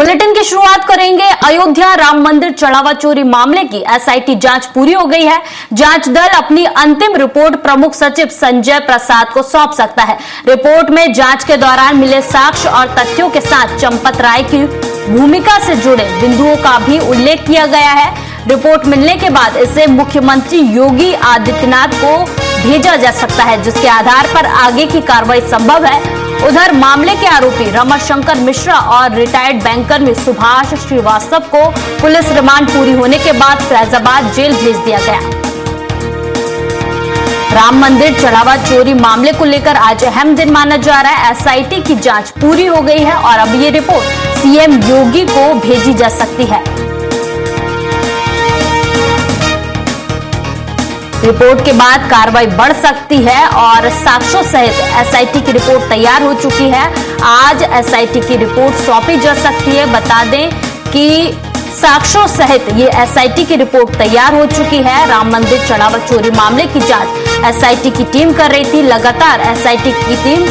Bulletin की शुरुआत करेंगे अयोध्या राम मंदिर चढ़ावा चोरी मामले की। एसआईटी जांच पूरी हो गई है। जांच दल अपनी अंतिम रिपोर्ट प्रमुख सचिव संजय प्रसाद को सौंप सकता है। रिपोर्ट में जांच के दौरान मिले साक्ष्य और तथ्यों के साथ चंपत राय की भूमिका से जुड़े बिंदुओं का भी उल्लेख किया गया है। रिपोर्ट मिलने के बाद इसे मुख्यमंत्री योगी आदित्यनाथ को भेजा जा सकता है, जिसके आधार पर आगे की कार्रवाई संभव है। उधर मामले के आरोपी रमाशंकर मिश्रा और रिटायर्ड बैंकर सुभाष श्रीवास्तव को पुलिस रिमांड पूरी होने के बाद फैजाबाद जेल भेज दिया गया। राम मंदिर चढ़ावा चोरी मामले को लेकर आज अहम दिन माना जा रहा है। एसआईटी की जांच पूरी हो गई है और अब ये रिपोर्ट सीएम योगी को भेजी जा सकती है। रिपोर्ट के बाद कार्रवाई बढ़ सकती है और साक्ष्यों सहित एसआईटी की रिपोर्ट तैयार हो चुकी है। आज एसआईटी की रिपोर्ट सौंपी जा सकती है। बता दें कि साक्ष्यों सहित ये एसआईटी की रिपोर्ट तैयार हो चुकी है। राम मंदिर चढ़ावा चोरी मामले की जांच एसआईटी की टीम कर रही थी। लगातार एसआईटी की टीम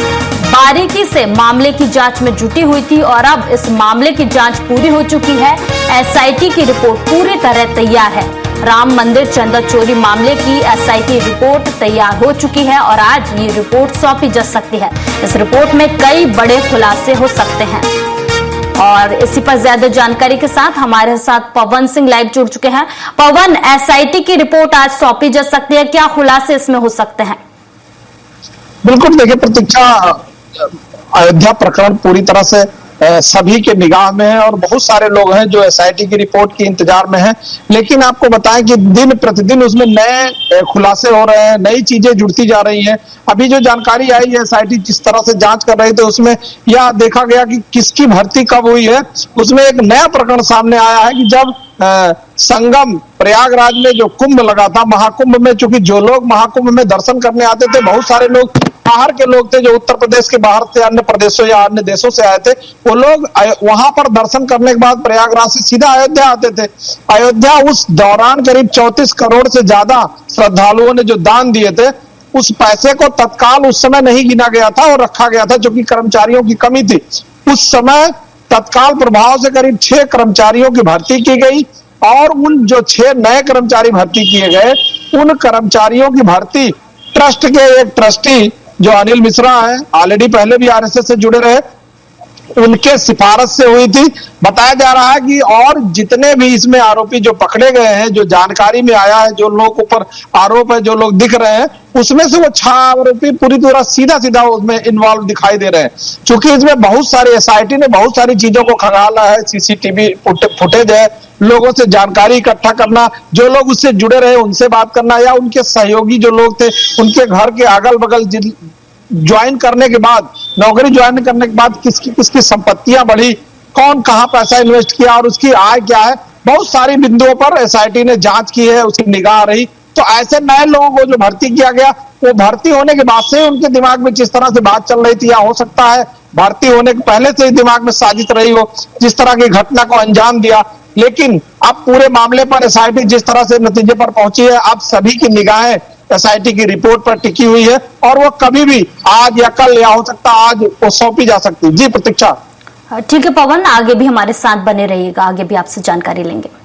बारीकी से मामले की जांच में जुटी हुई थी और अब इस मामले की जांच पूरी हो चुकी है। एसआईटी की रिपोर्ट पूरी तरह तैयार है। राम मंदिर चंदा चोरी मामले की एसआईटी रिपोर्ट तैयार हो चुकी है और आज ये रिपोर्ट सौंपी जा सकती है। इस रिपोर्ट में कई बड़े खुलासे हो सकते हैं और इसी पर ज्यादा जानकारी के साथ हमारे साथ पवन सिंह लाइव जुड़ चुके हैं। पवन, एसआईटी की रिपोर्ट आज सौंपी जा सकती है, क्या खुलासे इसमें हो सकते हैं? बिल्कुल, देखिए प्रतीक्षा, अयोध्या प्रकरण पूरी तरह से सभी के निगाह में है और बहुत सारे लोग हैं जो एसआईटी की रिपोर्ट के इंतजार में हैं। लेकिन आपको बताएं कि दिन प्रतिदिन उसमें नए खुलासे हो रहे हैं, नई चीजें जुड़ती जा रही हैं। अभी जो जानकारी आई है, एसआईटी जिस तरह से जांच कर रही थी उसमें यह देखा गया कि किसकी भर्ती कब हुई है। उसमें एक नया प्रकरण सामने आया है कि जब संगम प्रयागराज में जो कुंभ लगा था, महाकुंभ में, चूंकि जो लोग महाकुंभ में दर्शन करने आते थे, बहुत सारे लोग बाहर के लोग थे जो उत्तर प्रदेश के बाहर से अन्य प्रदेशों या अन्य देशों से आए थे। वो लोग वहां पर दर्शन करने के बाद प्रयागराज से सीधा अयोध्या आते थे। अयोध्या उस दौरान करीब 34 करोड़ से ज्यादा श्रद्धालुओं ने जो दान दिए थे, उस पैसे को तत्काल उस समय नहीं गिना गया था और रखा गया था, जो कि कर्मचारियों की कमी थी। उस समय तत्काल प्रभाव से करीब 6 कर्मचारियों की भर्ती की गई और उन जो 6 नए कर्मचारी भर्ती किए गए, उन कर्मचारियों की भर्ती ट्रस्ट के एक ट्रस्टी जो अनिल मिश्रा है, ऑलरेडी पहले भी आरएसएस से जुड़े रहे, उनके सिफारिश से हुई थी। बताया जा रहा है कि और जितने भी इसमें आरोपी जो पकड़े गए हैं, जो जानकारी में आया है, जो लोग ऊपर आरोप है, जो लोग दिख रहे हैं, उसमें से वो 6 आरोपी पूरी तरह सीधा उसमें इन्वॉल्व दिखाई दे रहे हैं। क्योंकि इसमें बहुत सारी एसआईटी ने बहुत सारी चीजों को खंगाला है, सीसीटीवी फुटेज है, लोगों से जानकारी इकट्ठा करना, जो लोग उससे जुड़े रहे उनसे बात करना, या उनके सहयोगी जो लोग थे उनके घर के अगल बगल ज्वाइन करने के बाद, नौकरी ज्वाइन करने के बाद किसकी संपत्तियां बढ़ी, कौन कहां पैसा इन्वेस्ट किया और उसकी आय क्या है, बहुत सारी बिंदुओं पर एसआईटी ने जांच की है, उसकी निगाह रही। तो ऐसे नए लोगों को जो भर्ती किया गया, वो भर्ती होने के बाद से उनके दिमाग में जिस तरह से बात चल रही थी, या हो सकता है भर्ती होने के पहले से ही दिमाग में साजिश रही हो, जिस तरह की घटना को अंजाम दिया। लेकिन अब पूरे मामले पर एसआईटी जिस तरह से नतीजे पर पहुंची है, अब सभी की निगाहें एसआईटी की रिपोर्ट पर टिकी हुई है और वो कभी भी आज या कल या हो सकता आज वो सौंपी जा सकती है। जी प्रतीक्षा। ठीक है पवन, आगे भी हमारे साथ बने रहिएगा, आगे भी आपसे जानकारी लेंगे।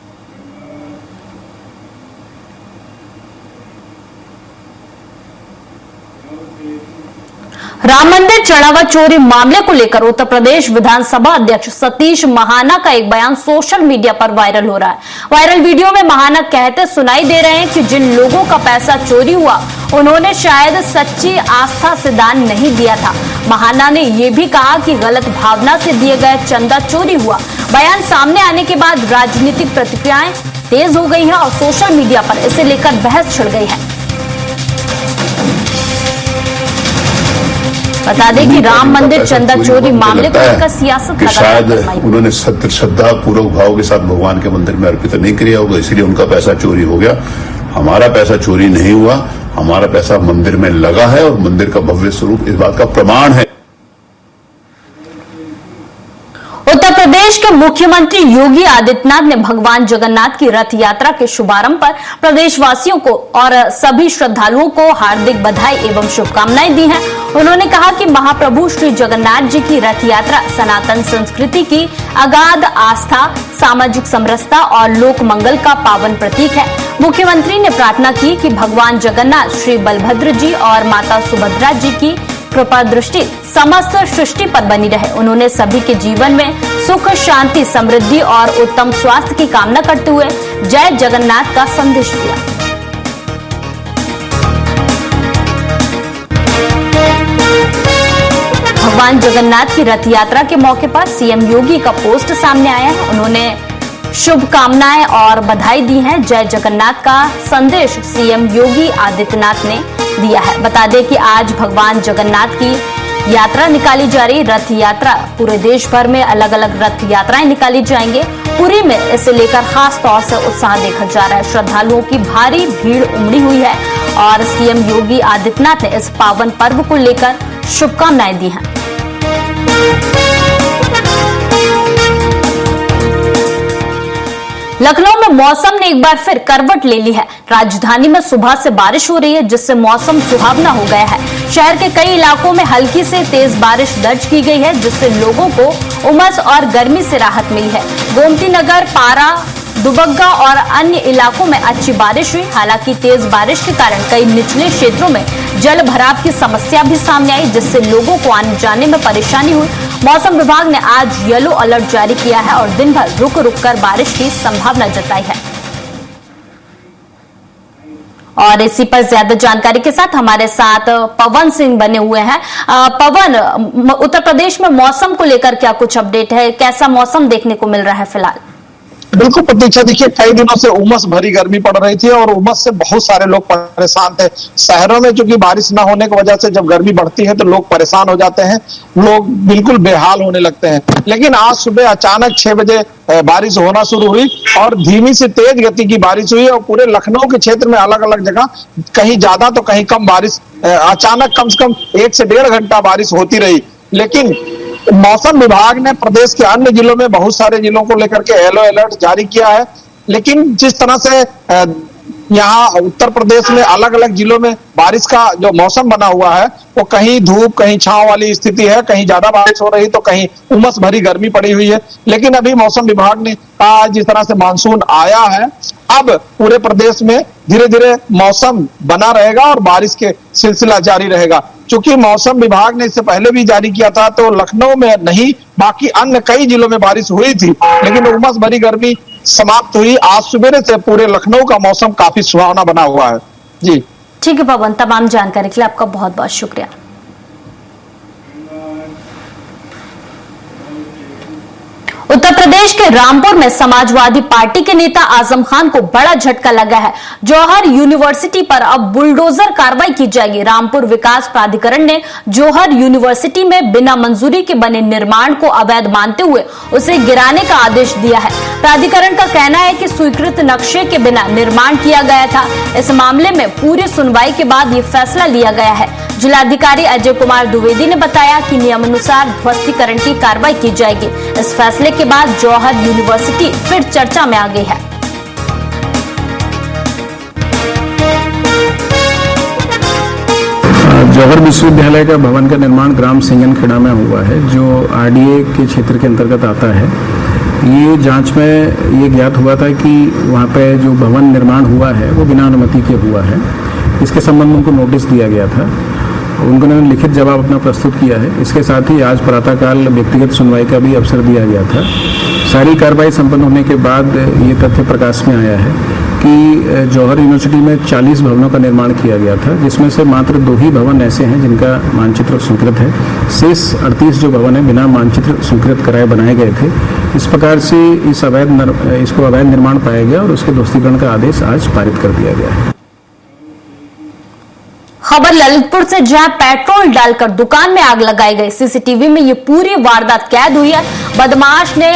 राम मंदिर चढ़ावा चोरी मामले को लेकर उत्तर प्रदेश विधानसभा अध्यक्ष सतीश महाना का एक बयान सोशल मीडिया पर वायरल हो रहा है। वायरल वीडियो में महाना कहते सुनाई दे रहे हैं कि जिन लोगों का पैसा चोरी हुआ, उन्होंने शायद सच्ची आस्था से दान नहीं दिया था। महाना ने यह भी कहा कि गलत भावना से दिए गए चंदा चोरी हुआ। बयान सामने आने के बाद राजनीतिक प्रतिक्रियाएं तेज हो गई है और सोशल मीडिया पर इसे लेकर बहस छिड़ गई है। बता दें कि राम मंदिर चंदा चोरी मामले को लेकर सियासत कि शायद उन्होंने श्रद्धा पूर्वक भाव के साथ भगवान के मंदिर में अर्पित नहीं किया होगा, इसलिए उनका पैसा चोरी हो गया। हमारा पैसा चोरी नहीं हुआ, हमारा पैसा मंदिर में लगा है और मंदिर का भव्य स्वरूप इस बात का प्रमाण है। उत्तर प्रदेश के मुख्यमंत्री योगी आदित्यनाथ ने भगवान जगन्नाथ की रथ यात्रा के शुभारंभ पर प्रदेशवासियों को और सभी श्रद्धालुओं को हार्दिक बधाई एवं शुभकामनाएं दी हैं। उन्होंने कहा कि महाप्रभु श्री जगन्नाथ जी की रथ यात्रा सनातन संस्कृति की अगाध आस्था, सामाजिक समरसता और लोक मंगल का पावन प्रतीक है। मुख्यमंत्री ने प्रार्थना की कि भगवान जगन्नाथ, श्री बलभद्र जी और माता सुभद्रा जी की कृपा दृष्टि समस्त सृष्टि पर बनी रहे। उन्होंने सभी के जीवन में सुख, शांति, समृद्धि और उत्तम स्वास्थ्य की कामना करते हुए जय जगन्नाथ का संदेश दिया। भगवान जगन्नाथ की रथ यात्रा के मौके पर सीएम योगी का पोस्ट सामने आया है। उन्होंने शुभकामनाएं और बधाई दी हैं। जय जगन्नाथ का संदेश सीएम योगी आदित्यनाथ ने दिया है। बता दें कि आज भगवान जगन्नाथ की यात्रा निकाली जा रही। रथ यात्रा पूरे देश भर में अलग अलग रथ यात्राएं निकाली जाएंगे। पुरी में इसे लेकर खास तौर से उत्साह देखा जा रहा है। श्रद्धालुओं की भारी भीड़ उमड़ी हुई है और सीएम योगी आदित्यनाथ ने इस पावन पर्व को लेकर शुभकामनाएं दी हैं। लखनऊ में मौसम ने एक बार फिर करवट ले ली है। राजधानी में सुबह से बारिश हो रही है, जिससे मौसम सुहावना हो गया है। शहर के कई इलाकों में हल्की से तेज बारिश दर्ज की गई है, जिससे लोगों को उमस और गर्मी से राहत मिली है। गोमती नगर, पारा, दुबग्गा और अन्य इलाकों में अच्छी बारिश हुई। हालांकि तेज बारिश के कारण कई निचले क्षेत्रों में जल भराव की समस्या भी सामने आई, जिससे लोगों को आने जाने में परेशानी हुई। मौसम विभाग ने आज येलो अलर्ट जारी किया है और दिन भर रुक रुक कर बारिश की संभावना जताई है। और इसी पर ज्यादा जानकारी के साथ हमारे साथ पवन सिंह बने हुए हैं। पवन, उत्तर प्रदेश में मौसम को लेकर क्या कुछ अपडेट है? कैसा मौसम देखने को मिल रहा है फिलहाल? बिल्कुल प्रतीक्षा, देखिए कई दिनों से उमस भरी गर्मी पड़ रही थी और उमस से बहुत सारे लोग परेशान थे। शहरों में चूंकि बारिश ना होने की वजह से जब गर्मी बढ़ती है तो लोग परेशान हो जाते हैं, लोग बिल्कुल बेहाल होने लगते हैं। लेकिन आज सुबह अचानक 6 बजे बारिश होना शुरू हुई और धीमी से तेज गति की बारिश हुई और पूरे लखनऊ के क्षेत्र में अलग अलग जगह कहीं ज्यादा तो कहीं कम बारिश, अचानक कम से कम 1 से 1.5 घंटा बारिश होती रही। लेकिन मौसम विभाग ने प्रदेश के अन्य जिलों में बहुत सारे जिलों को लेकर के येलो अलर्ट जारी किया है। लेकिन जिस तरह से यहाँ उत्तर प्रदेश में अलग अलग जिलों में बारिश का जो मौसम बना हुआ है, वो कहीं धूप कहीं छांव वाली स्थिति है, कहीं ज्यादा बारिश हो रही तो कहीं उमस भरी गर्मी पड़ी हुई है। लेकिन अभी मौसम विभाग ने कहा जिस तरह से मानसून आया है, अब पूरे प्रदेश में धीरे धीरे मौसम बना रहेगा और बारिश के सिलसिला जारी रहेगा। चूंकि मौसम विभाग ने इससे पहले भी जारी किया था तो लखनऊ में नहीं, बाकी अन्य कई जिलों में बारिश हुई थी, लेकिन उमस भरी गर्मी समाप्त हुई। आज सुबह से पूरे लखनऊ का मौसम काफी सुहावना बना हुआ है। जी ठीक है पवन, तमाम जानकारी के लिए आपका बहुत बहुत शुक्रिया। उत्तर प्रदेश के रामपुर में समाजवादी पार्टी के नेता आजम खान को बड़ा झटका लगा है। जौहर यूनिवर्सिटी पर अब बुलडोजर कार्रवाई की जाएगी। रामपुर विकास प्राधिकरण ने जौहर यूनिवर्सिटी में बिना मंजूरी के बने निर्माण को अवैध मानते हुए उसे गिराने का आदेश दिया है। प्राधिकरण का कहना है कि स्वीकृत नक्शे के बिना निर्माण किया गया था। इस मामले में पूरी सुनवाई के बाद ये फैसला लिया गया है। जिलाधिकारी अजय कुमार द्विवेदी ने बताया कि नियमानुसार ध्वस्तीकरण की कार्रवाई की जाएगी। इस फैसले के बाद जौहर यूनिवर्सिटी फिर चर्चा में आ गई है। जौहर विश्वविद्यालय का भवन का निर्माण ग्राम सिंगनखेड़ा में हुआ है, जो आरडीए के क्षेत्र के अंतर्गत आता है। ये जांच में ये ज्ञात हुआ था कि वहाँ पे जो भवन निर्माण हुआ है वो बिना अनुमति के हुआ है। इसके संबंध में उनको नोटिस दिया गया था, उन्होंने लिखित जवाब अपना प्रस्तुत किया है। इसके साथ ही आज प्रातःकाल व्यक्तिगत सुनवाई का भी अवसर दिया गया था। सारी कार्रवाई संपन्न होने के बाद ये तथ्य प्रकाश में आया है कि जौहर यूनिवर्सिटी में 40 भवनों का निर्माण किया गया था, जिसमें से मात्र 2 ही भवन ऐसे हैं जिनका मानचित्र स्वीकृत है। शेष 38 जो भवन है बिना मानचित्र स्वीकृत कराए बनाए गए थे। इस प्रकार से इसको अवैध निर्माण पाया गया और उसके ध्वस्तीकरण का आदेश आज पारित कर दिया गया है। खबर ललितपुर से, जहां पेट्रोल डालकर दुकान में आग लगाई गई। सीसीटीवी में ये पूरी वारदात कैद हुई है। बदमाश ने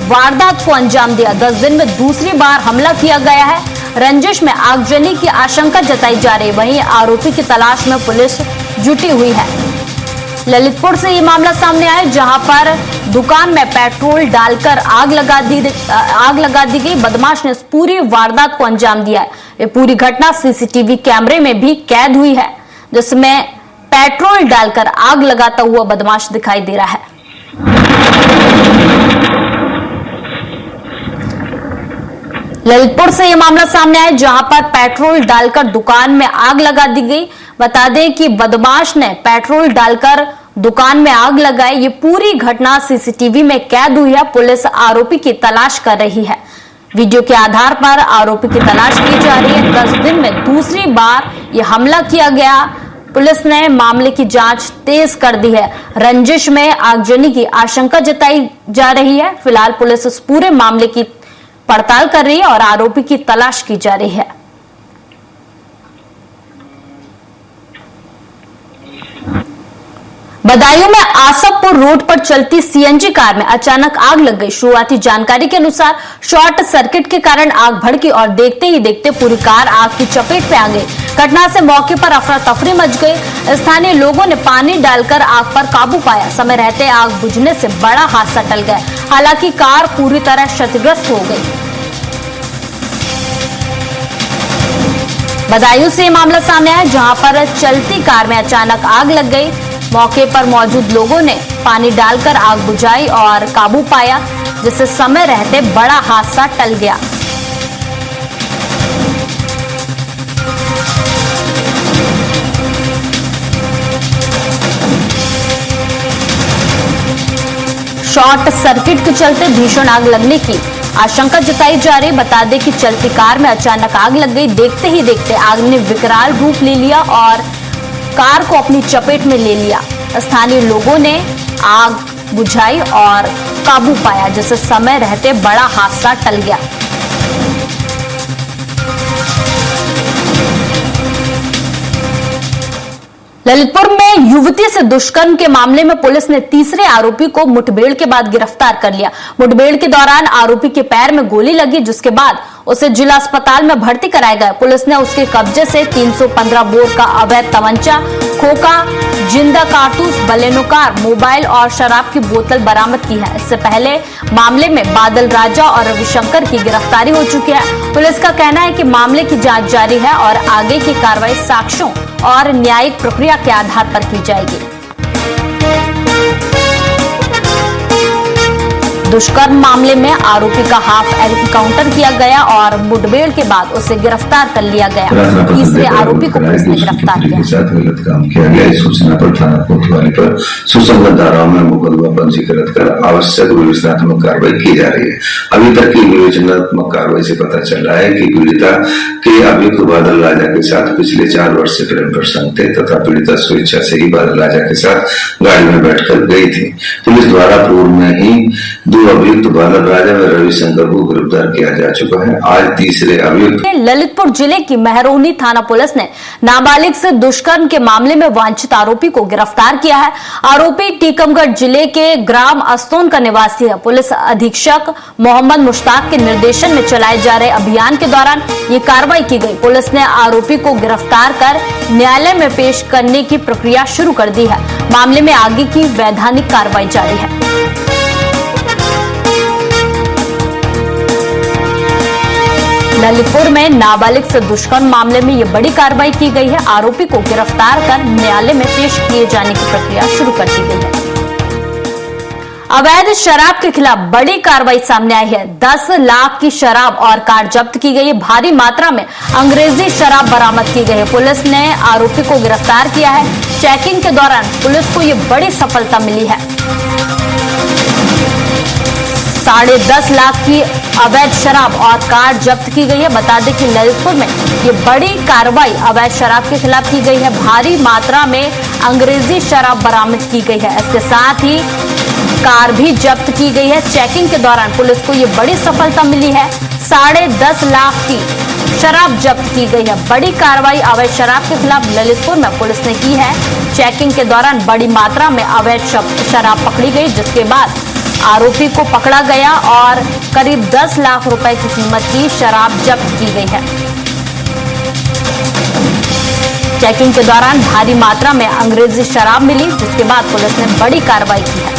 वारदात को अंजाम दिया। 10 दिन में दूसरी बार हमला किया गया है। रंजिश में आगजनी की आशंका जताई जा रही। वहीं आरोपी की तलाश में पुलिस जुटी हुई है। ललितपुर से ये मामला सामने आया, जहां पर दुकान में पेट्रोल डालकर आग लगा दी गई। बदमाश ने इस पूरी वारदात को अंजाम दिया है। ये पूरी घटना सीसीटीवी कैमरे में भी कैद हुई है, जिसमें पेट्रोल डालकर आग लगाता हुआ बदमाश दिखाई दे रहा है। ललितपुर से यह मामला सामने आया, जहां पर पेट्रोल डालकर दुकान में आग लगा दी गई। बता दें कि बदमाश ने पेट्रोल डालकर दुकान में आग लगाई। ये पूरी घटना सीसीटीवी में कैद हुई है। पुलिस आरोपी की तलाश कर रही है। वीडियो के आधार पर आरोपी की तलाश की जा रही है। 10 दिन में दूसरी बार यह हमला किया गया। पुलिस ने मामले की जांच तेज कर दी है। रंजिश में आगजनी की आशंका जताई जा रही है। फिलहाल पुलिस इस पूरे मामले की पड़ताल कर रही है और आरोपी की तलाश की जा रही है। बदायूं में आसफपुर रोड पर चलती सीएनजी कार में अचानक आग लग गई। शुरुआती जानकारी के अनुसार शॉर्ट सर्किट के कारण आग भड़की और देखते ही देखते पूरी कार आग की चपेट में आ गई। घटना से मौके पर अफरा तफरी मच गई। स्थानीय लोगों ने पानी डालकर आग पर काबू पाया। समय रहते आग बुझने से बड़ा हादसा टल गया। हालांकि कार पूरी तरह क्षतिग्रस्त हो गई। बदायूं से मामला सामने आया, जहां पर चलती कार में अचानक आग लग गई। मौके पर मौजूद लोगों ने पानी डालकर आग बुझाई और काबू पाया, जिससे समय रहते बड़ा हादसा टल गया। शॉर्ट सर्किट के चलते भीषण आग लगने की आशंका जताई जा रही। बता दें कि चलती कार में अचानक आग लग गई। देखते ही देखते आग ने विकराल रूप ले लिया और कार को अपनी चपेट में ले लिया। स्थानीय लोगों ने आग बुझाई और काबू पाया, जिससे समय रहते बड़ा हादसा टल गया। ललितपुर में युवती से दुष्कर्म के मामले में पुलिस ने तीसरे आरोपी को मुठभेड़ के बाद गिरफ्तार कर लिया। मुठभेड़ के दौरान आरोपी के पैर में गोली लगी, जिसके बाद उसे जिला अस्पताल में भर्ती कराया गया। पुलिस ने उसके कब्जे से 315 बोर का अवैध तमंचा, खोखा, जिंदा कारतूस, बलेनो कार, मोबाइल और शराब की बोतल बरामद की है। इससे पहले मामले में बादल राजा और रविशंकर की गिरफ्तारी हो चुकी है। पुलिस का कहना है कि मामले की जांच जारी है और आगे की कार्रवाई साक्ष्यों और न्यायिक प्रक्रिया के आधार पर की जाएगी। दुष्कर्म मामले में आरोपी का हाफ एनकाउंटर किया गया और मुठभेड़ के बाद उसे गिरफ्तार कर लिया गया। तीसरे आरोपी को पुलिस ने गिरफ्तार किया। गलत काम किया गया। इस सूचना पर थाना कोतवाली पर सुसंगत धाराओं में मुकदमा पंजीकृत कर आवश्यक विवेचनात्मक कार्रवाई की जा रही है। अभी तक की विवेचनात्मक कार्रवाई से पता चल रहा है कि पीड़िता के अभियुक्त बादल राजा के साथ पिछले 4 वर्ष से प्रेम प्रसंग थे तथा पीड़िता स्वेच्छा से ही बादल राजा के साथ गाड़ी में बैठकर गई थी। पुलिस द्वारा पूर्व में ही 2 अभियुक्त बादल राजा व रविशंकर को गिरफ्तार किया जा चुका है। आज तीसरे अभियुक्त। ललितपुर जिले की महरौनी थाना पुलिस ने नाबालिग से दुष्कर्म के मामले में वांछित आरोपी को गिरफ्तार किया है। आरोपी टीकमगढ़ जिले के ग्राम अस्तोन का निवासी है। पुलिस अधीक्षक मोहम्मद मुश्ताक के निर्देशन में चलाए जा रहे अभियान के दौरान ये कार्रवाई की गई। पुलिस ने आरोपी को गिरफ्तार कर न्यायालय में पेश करने की प्रक्रिया शुरू कर दी है। मामले में आगे की वैधानिक कार्रवाई जारी है। ललितपुर में नाबालिग से दुष्कर्म मामले में यह बड़ी कार्रवाई की गई है। आरोपी को गिरफ्तार कर न्यायालय में पेश किए जाने की प्रक्रिया शुरू कर दी गई है। अवैध शराब के खिलाफ बड़ी कार्रवाई सामने आई है। 10 लाख की शराब और कार जब्त की गई है। भारी मात्रा में अंग्रेजी शराब बरामद की गई है। पुलिस ने आरोपी को गिरफ्तार किया है। चेकिंग के दौरान पुलिस को यह बड़ी सफलता मिली है। 10.5 लाख की अवैध शराब और कार जब्त की गई है। बता दें कि ललितपुर में ये बड़ी कार्रवाई अवैध शराब के खिलाफ की गई है। भारी मात्रा में अंग्रेजी शराब बरामद की गई है। इसके साथ ही कार भी जब्त की गई है। चेकिंग के दौरान पुलिस को ये बड़ी सफलता मिली है। 10.5 लाख की शराब जब्त की गई है। बड़ी कार्रवाई अवैध शराब के खिलाफ ललितपुर में पुलिस ने की है। चेकिंग के दौरान बड़ी मात्रा में अवैध शराब पकड़ी गई, जिसके बाद आरोपी को पकड़ा गया और करीब 10 लाख रुपए की कीमत की शराब जब्त की गई है। चेकिंग के दौरान भारी मात्रा में अंग्रेजी शराब मिली, जिसके बाद पुलिस ने बड़ी कार्रवाई की है।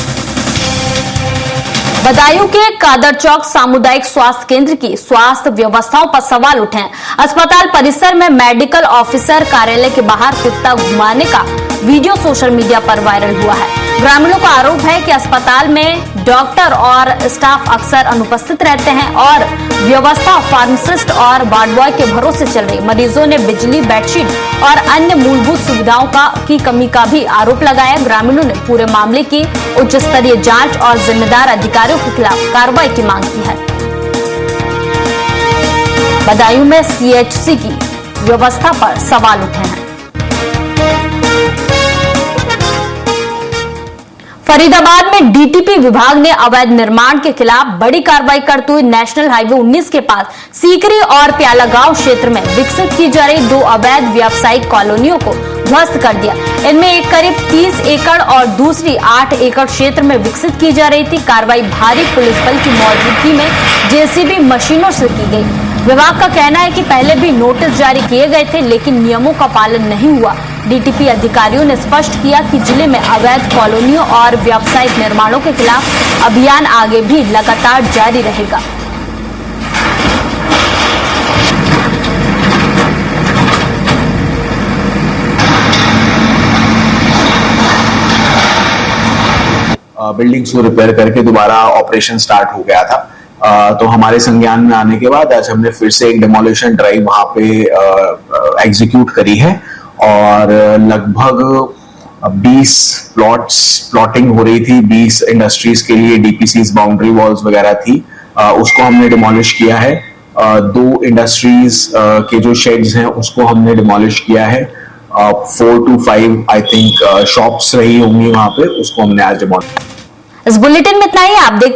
बदायूं के कादर चौक सामुदायिक स्वास्थ्य केंद्र की स्वास्थ्य व्यवस्थाओं पर सवाल उठे हैं। अस्पताल परिसर में मेडिकल ऑफिसर कार्यालय के बाहर कुत्ता घुमाने का वीडियो सोशल मीडिया पर वायरल हुआ है। ग्रामीणों का आरोप है कि अस्पताल में डॉक्टर और स्टाफ अक्सर अनुपस्थित रहते हैं और व्यवस्था फार्मासिस्ट और वार्ड बॉय के भरोसे चल रही। मरीजों ने बिजली, बेडशीट और अन्य मूलभूत सुविधाओं की कमी का भी आरोप लगाया। ग्रामीणों ने पूरे मामले की उच्च स्तरीय जांच और जिम्मेदार अधिकारियों के खिलाफ कार्रवाई की मांग की है। बदायूं में CHC की व्यवस्था पर सवाल उठे हैं। फरीदाबाद में DTP विभाग ने अवैध निर्माण के खिलाफ बड़ी कार्रवाई करते हुए नेशनल हाईवे 19 के पास सीकरी और प्याला गांव क्षेत्र में विकसित की जा रही 2 अवैध व्यावसायिक कॉलोनियों को ध्वस्त कर दिया। इनमें एक करीब 30 एकड़ और दूसरी 8 एकड़ क्षेत्र में विकसित की जा रही थी। कार्रवाई भारी पुलिस बल की मौजूदगी में JCB मशीनों से की गई। विभाग का कहना है कि पहले भी नोटिस जारी किए गए थे, लेकिन नियमों का पालन नहीं हुआ। DTP अधिकारियों ने स्पष्ट किया कि जिले में अवैध कॉलोनियों और व्यावसायिक निर्माणों के खिलाफ अभियान आगे भी लगातार जारी रहेगा। बिल्डिंग्स को रिपेयर करके दोबारा ऑपरेशन स्टार्ट हो गया था। तो हमारे संज्ञान में आने के बाद आज हमने फिर से एक डिमोलिशन ड्राइव वहां पे एग्जीक्यूट करी है और लगभग 20 प्लॉटिंग हो रही थी। 20 इंडस्ट्रीज के लिए DPCs बाउंड्री वॉल्स वगैरह थी, उसको हमने डिमोलिश किया है। 2 इंडस्ट्रीज के जो शेड्स हैं उसको हमने डिमोलिश किया है। 4 to 5 आई थिंक शॉप्स रही होंगी वहां पे, उसको हमने आज डिमोलिश। इस बुलेटिन में इतना ही। आप देखते